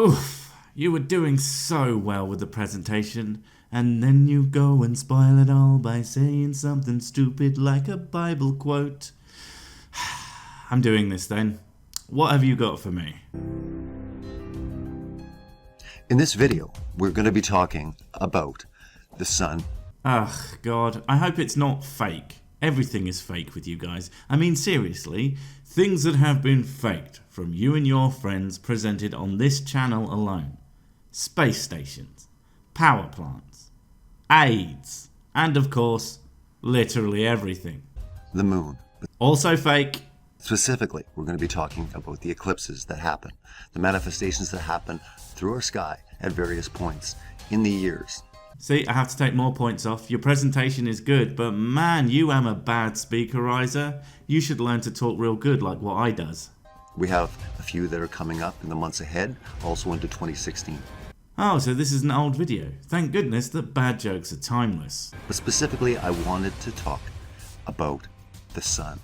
Oof, you were doing so well with the presentation, and then you go and spoil it all by saying something stupid like a Bible quote. I'm doing this then. What have you got for me? In this video, we're going to be talking about the sun. Ugh, God, I hope it's not fake. Everything is fake with you guys. I mean, seriously, things that have been faked from you and your friends presented on this channel alone. Space stations, power plants, AIDS, and of course, literally everything. The moon. Also fake. Specifically, we're going to be talking about the eclipses that happen, the manifestations that happen through our sky at various points in the years. See, I have to take more points off. Your presentation is good, but man, you am a bad speakerizer. You should learn to talk real good like what I does. We have a few that are coming up in the months ahead, also into 2016. Oh, so this is an old video. Thank goodness that bad jokes are timeless. But specifically, I wanted to talk about the sun.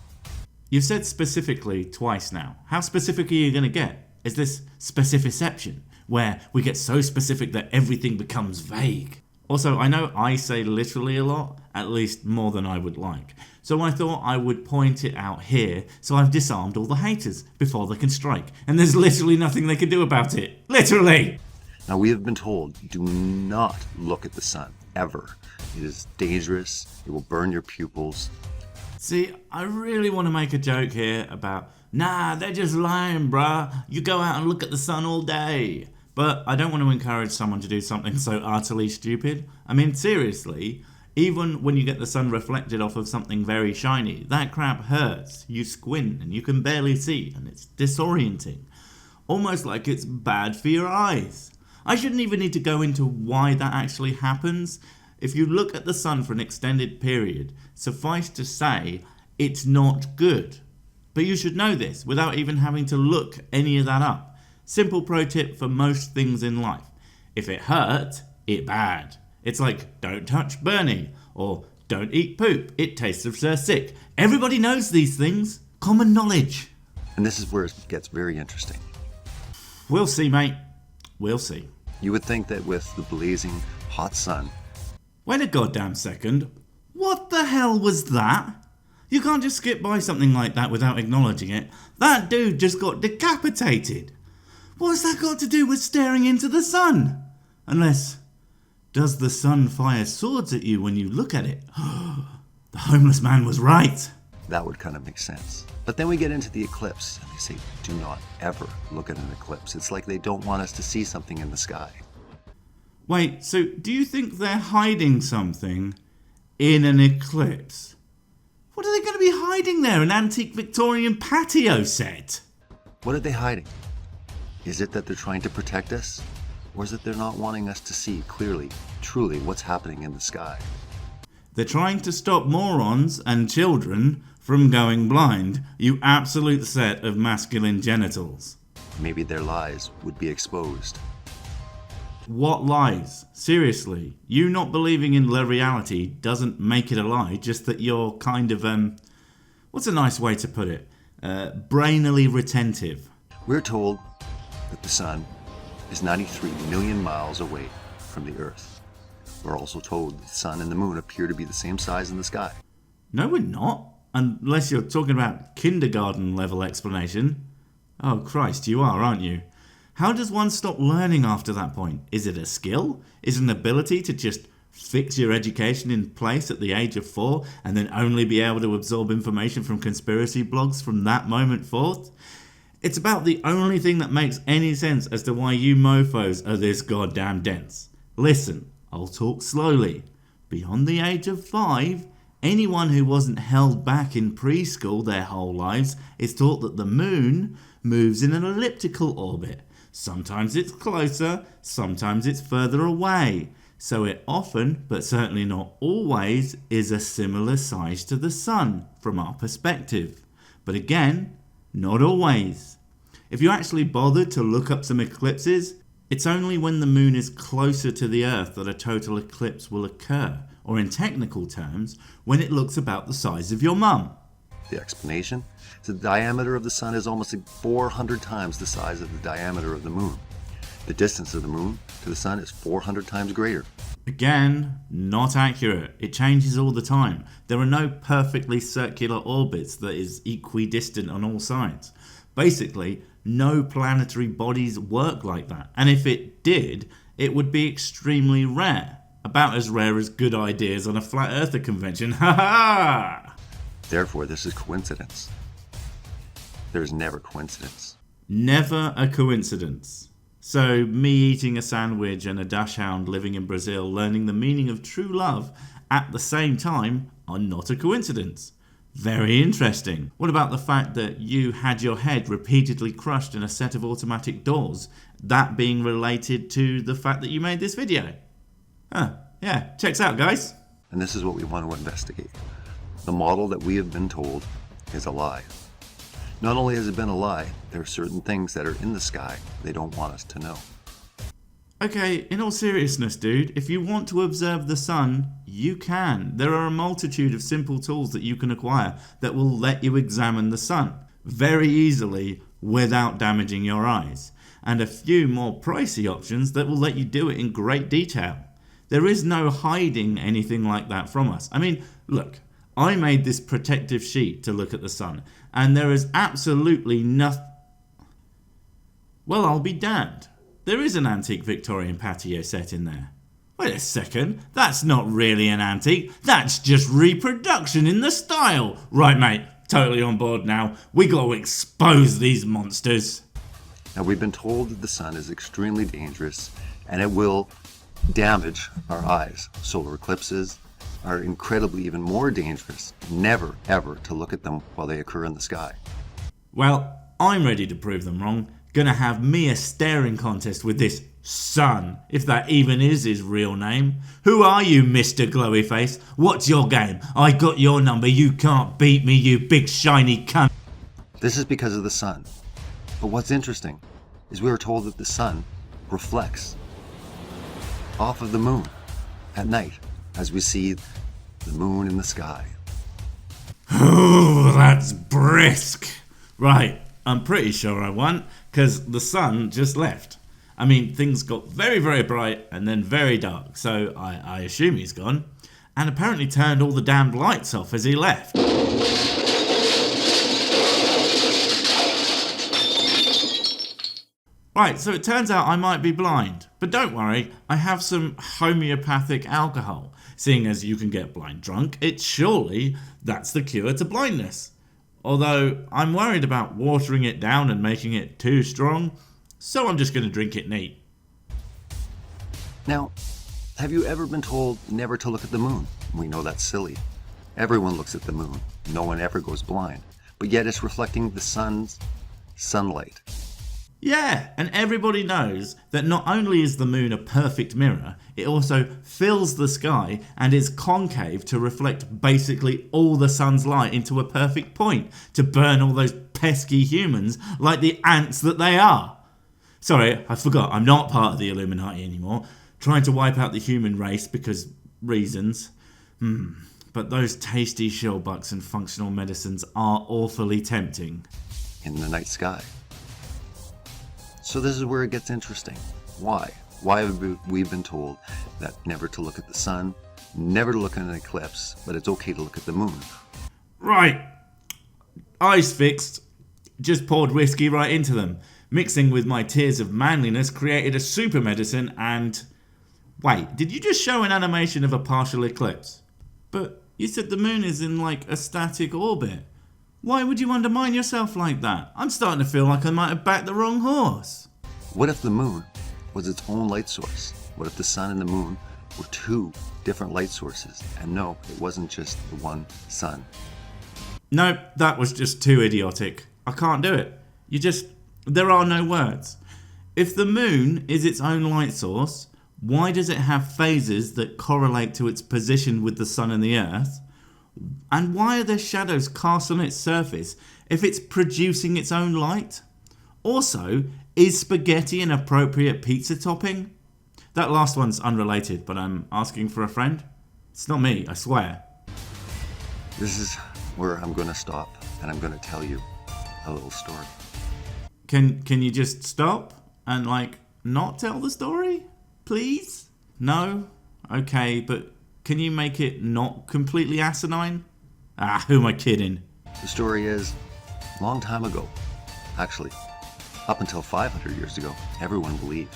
You've said specifically twice now. How specific are you going to get? Is this specifiception, where we get so specific that everything becomes vague? Also, I know I say literally a lot, at least more than I would like. So I thought I would point it out here, so I've disarmed all the haters before they can strike. And there's literally nothing they can do about it. Literally! Now, we have been told, do not look at the sun, ever. It is dangerous, it will burn your pupils. See, I really want to make a joke here about, nah, they're just lying, bruh. You go out and look at the sun all day. But I don't want to encourage someone to do something so utterly stupid. I mean, seriously, even when you get the sun reflected off of something very shiny, that crap hurts. You squint and you can barely see, and it's disorienting. Almost like it's bad for your eyes. I shouldn't even need to go into why that actually happens. If you look at the sun for an extended period, suffice to say, it's not good. But you should know this without even having to look any of that up. Simple pro tip for most things in life. If it hurt, it bad. It's like, don't touch Bernie, or don't eat poop, it tastes of Sir Sick. Everybody knows these things. Common knowledge. And this is where it gets very interesting. We'll see, mate. We'll see. You would think that with the blazing hot sun. Wait a goddamn second. What the hell was that? You can't just skip by something like that without acknowledging it. That dude just got decapitated. What's that got to do with staring into the sun? Unless, does the sun fire swords at you when you look at it? The homeless man was right. That would kind of make sense. But then we get into the eclipse, and they say, do not ever look at an eclipse. It's like they don't want us to see something in the sky. Wait, so do you think they're hiding something in an eclipse? What are they going to be hiding there? An antique Victorian patio set? What are they hiding? Is it that they're trying to protect us? Or is it they're not wanting us to see clearly, truly, what's happening in the sky? They're trying to stop morons and children from going blind, you absolute set of masculine genitals. Maybe their lies would be exposed. What lies? Seriously, you not believing in the reality doesn't make it a lie, just that you're kind of, what's a nice way to put it? Brainily retentive. We're told that the sun is 93 million miles away from the Earth. We're also told the sun and the moon appear to be the same size in the sky. No, we're not. Unless you're talking about kindergarten level explanation. Oh Christ, you are, aren't you? How does one stop learning after that point? Is it a skill? Is it an ability to just fix your education in place at the age of 4 and then only be able to absorb information from conspiracy blogs from that moment forth? It's about the only thing that makes any sense as to why you mofos are this goddamn dense. Listen, I'll talk slowly. Beyond the age of 5, anyone who wasn't held back in preschool their whole lives is taught that the moon moves in an elliptical orbit. Sometimes it's closer, sometimes it's further away. So it often, but certainly not always, is a similar size to the sun from our perspective. But again, not always. If you actually bothered to look up some eclipses, it's only when the moon is closer to the Earth that a total eclipse will occur, or in technical terms, when it looks about the size of your mum. The explanation is the diameter of the sun is almost 400 times the size of the diameter of the moon. The distance of the moon to the sun is 400 times greater. Again, not accurate. It changes all the time. There are no perfectly circular orbits that is equidistant on all sides. Basically, no planetary bodies work like that. And if it did, it would be extremely rare. About as rare as good ideas on a flat earther convention. Ha ha! Therefore, this is coincidence. There is never coincidence. Never a coincidence. So, me eating a sandwich and a dachshund living in Brazil learning the meaning of true love at the same time are not a coincidence. Very interesting. What about the fact that you had your head repeatedly crushed in a set of automatic doors? That being related to the fact that you made this video? Huh, yeah, checks out, guys. And this is what we want to investigate. The model that we have been told is a lie. Not only has it been a lie, there are certain things that are in the sky they don't want us to know. Okay, in all seriousness, dude, if you want to observe the sun, you can. There are a multitude of simple tools that you can acquire that will let you examine the sun very easily without damaging your eyes. And a few more pricey options that will let you do it in great detail. There is no hiding anything like that from us. I mean, look, I made this protective sheet to look at the sun, and there is absolutely nothing. Well, I'll be damned. There is an antique Victorian patio set in there. Wait a second, that's not really an antique, that's just reproduction in the style. Right, mate, totally on board now. We gotta expose these monsters. Now, we've been told that the sun is extremely dangerous and it will damage our eyes. Solar eclipses are incredibly even more dangerous. Never, ever to look at them while they occur in the sky. Well, I'm ready to prove them wrong. Gonna have me a staring contest with this sun, if that even is his real name. Who are you, Mr. Glowy Face? What's your game? I got your number, you can't beat me, you big shiny cunt. This is because of the sun. But what's interesting is we were told that the sun reflects off of the moon at night as we see the moon in the sky. Oh, that's brisk. Right, I'm pretty sure I won, because the sun just left. I mean, things got very, very bright and then very dark, so I assume he's gone. And apparently turned all the damned lights off as he left. Right, so it turns out I might be blind. But don't worry, I have some homeopathic alcohol. Seeing as you can get blind drunk, that's the cure to blindness. Although, I'm worried about watering it down and making it too strong, so I'm just going to drink it neat. Now, have you ever been told never to look at the moon? We know that's silly. Everyone looks at the moon. No one ever goes blind. But yet it's reflecting the sun's sunlight. Yeah, and everybody knows that not only is the moon a perfect mirror, it also fills the sky and is concave to reflect basically all the sun's light into a perfect point to burn all those pesky humans like the ants that they are. Sorry, I forgot, I'm not part of the Illuminati anymore, trying to wipe out the human race because reasons. But those tasty shellbucks and functional medicines are awfully tempting. In the night sky. So this is where it gets interesting. Why? Why have we been told that never to look at the sun, never to look at an eclipse, but it's okay to look at the moon? Right. Eyes fixed. Just poured whiskey right into them. Mixing with my tears of manliness created a super medicine and... Wait, did you just show an animation of a partial eclipse? But you said the moon is in like a static orbit. Why would you undermine yourself like that? I'm starting to feel like I might have backed the wrong horse. What if the moon was its own light source? What if the sun and the moon were two different light sources? And no, it wasn't just the one sun. Nope, that was just too idiotic. I can't do it. There are no words. If the moon is its own light source, why does it have phases that correlate to its position with the sun and the earth? And why are there shadows cast on its surface if it's producing its own light? Also, is spaghetti an appropriate pizza topping? That last one's unrelated, but I'm asking for a friend. It's not me, I swear. This is where I'm going to stop and I'm going to tell you a little story. Can you just stop and not tell the story? Please? No? Okay, but can you make it not completely asinine? Ah, who am I kidding? The story is, a long time ago, actually, up until 500 years ago, everyone believed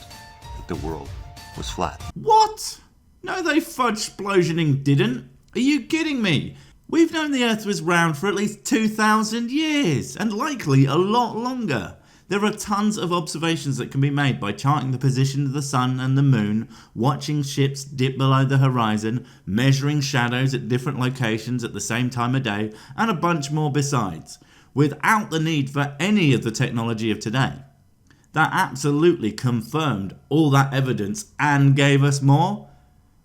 that the world was flat. What? No, they fudge-splosioning didn't. Are you kidding me? We've known the Earth was round for at least 2,000 years, and likely a lot longer. There are tons of observations that can be made by charting the position of the sun and the moon, watching ships dip below the horizon, measuring shadows at different locations at the same time of day, and a bunch more besides, without the need for any of the technology of today. That absolutely confirmed all that evidence and gave us more.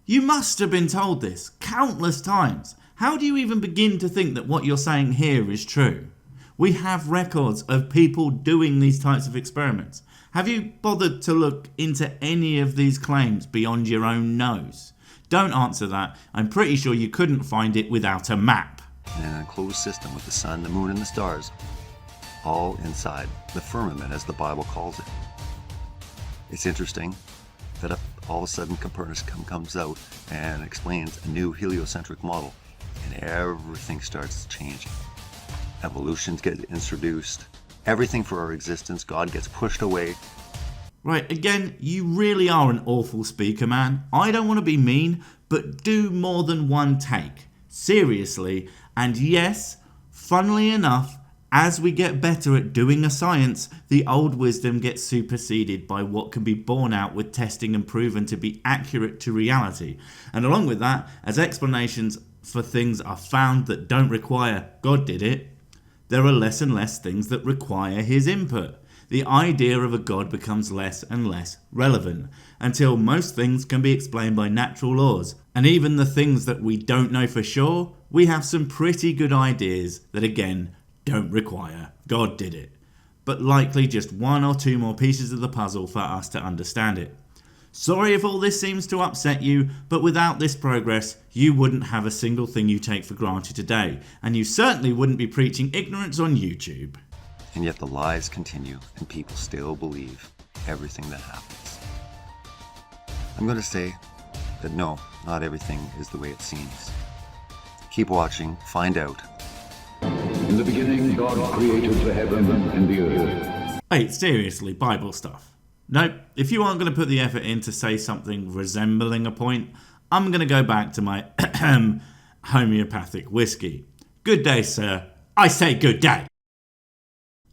You must have been told this countless times. How do you even begin to think that what you're saying here is true? We have records of people doing these types of experiments. Have you bothered to look into any of these claims beyond your own nose? Don't answer that. I'm pretty sure you couldn't find it without a map. In an enclosed system with the sun, the moon, and the stars, all inside the firmament, as the Bible calls it. It's interesting that all of a sudden Copernicus comes out and explains a new heliocentric model, and everything starts changing. Evolutions get introduced. Everything for our existence, God gets pushed away. Right, again, you really are an awful speaker, man. I don't want to be mean, but do more than one take. Seriously. And yes, funnily enough, as we get better at doing a science, the old wisdom gets superseded by what can be borne out with testing and proven to be accurate to reality. And along with that, as explanations for things are found that don't require God did it, there are less and less things that require his input. The idea of a God becomes less and less relevant, until most things can be explained by natural laws. And even the things that we don't know for sure, we have some pretty good ideas that again don't require God did it, but likely just one or two more pieces of the puzzle for us to understand it. Sorry if all this seems to upset you, but without this progress, you wouldn't have a single thing you take for granted today, and you certainly wouldn't be preaching ignorance on YouTube. And yet the lies continue, and people still believe everything that happens. I'm going to say that no, not everything is the way it seems. Keep watching, find out. In the beginning, God created the heaven and the earth. Hey, seriously, Bible stuff. Nope, if you aren't going to put the effort in to say something resembling a point, I'm going to go back to my homeopathic whiskey. Good day, sir. I say good day.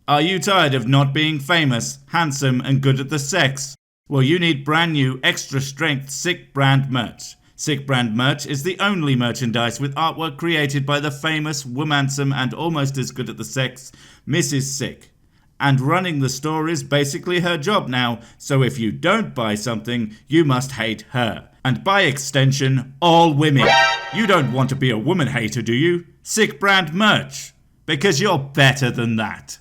Are you tired of not being famous, handsome, and good at the sex? Well, you need brand new, extra strength Sick brand merch. Sick brand merch is the only merchandise with artwork created by the famous, womansome, and almost as good at the sex, Mrs. Sick. And running the store is basically her job now, so if you don't buy something, you must hate her. And by extension, all women. You don't want to be a woman hater, do you? Sick brand merch. Because you're better than that.